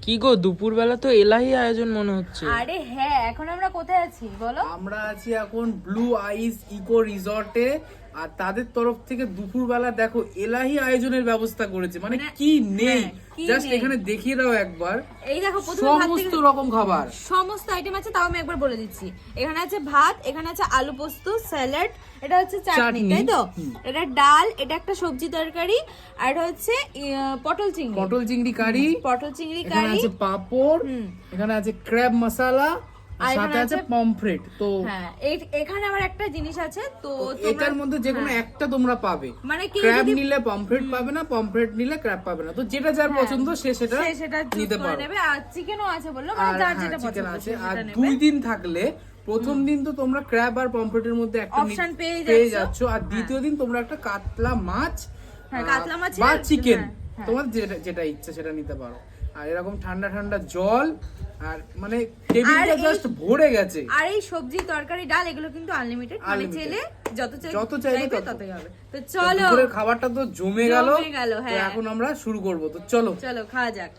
কি গো দুপুরবেলা তো এলাহি আয়োজন মনে হচ্ছে। আরে হ্যাঁ, এখন আমরা কোথায় আছি বলো? আমরা আছি এখন ব্লু আইস ইকো রিসর্টে। আর তাদের তরফ থেকে দুপুরবেলা দেখো এলাহি আয়োজনের ব্যবস্থা করেছে, মানে কি নেই কি জাস্ট নেই? এখানে দেখিয়ে দাও একবার। এই দেখো প্রথমে ভাত সমস্ত থেকে- রকম খাবার, সমস্ত আইটেম আছে, তাও আমি একবার বলে দিচ্ছি। এখানে আছে ভাত, এখানে আছে আলু পোস্ত, স্যালাড, এটা হচ্ছে চাটনি, চাটনি, তাই তো? এটা ডাল, এটা একটা সবজি তরকারি, আর এটা হচ্ছে পটল চিংড়ি, পটল চিংড়ি কারি, পটল চিংড়ি এখানে কারি। আছে পাপড়, এখানে আছে ক্র্যাব মশালা, আর সাথে এখানে আছে আছে- পমফ্রেট। তো হ্যাঁ, এখানে আবার একটা জিনিস আছে তো এটার মধ্যে যে কোনো একটা তোমরা পাবে, মানে কেউ ক্র্যাব যদি- নিলে পমফ্রেট পাবে না, পমফ্রেট নিলে ক্র্যাব পাবে না। তো যেটা যার পছন্দ সে সেটা সে সেটা choose নিতে করে পারো। নেবে। আর চিকেনও আছে বললো, মানে আর যার হ্যাঁ, যেটা চিকেন পছন্দ আছে। সে আর সেটা নেবে। 2 দিন থাকলে প্রথম দিন তো তোমরা ক্র্যাব আর পমফ্রেটের মধ্যে একটা Option পেয়ে পেয়ে যাচ্ছো। যাচ্ছ, আর দ্বিতীয় দিন তোমরা একটা কাতলা মাছ হ্যাঁ, কাতলা মাছের- বা চিকেন, হ্যাঁ। তোমার যেটা ইচ্ছে সেটা নিতে পারো। আর এরকম ঠান্ডা ঠান্ডা জল, আর মানে টেবিলটা এই- জাস্ট ভরে গেছে। আর এই সবজি তরকারি ডাল এগুলো কিন্তু আনলিমিটেড, মানে Unlimited। চেলে যত যত চাইবে চাইবে তত। ততই হবে। তো তো চলো দুপুরের খাবারটা তো জমে গেল। জমে গেল, তো হ্যাঁ। এখন আমরা শুরু করব, তো চলো। চলো খাওয়া যাক।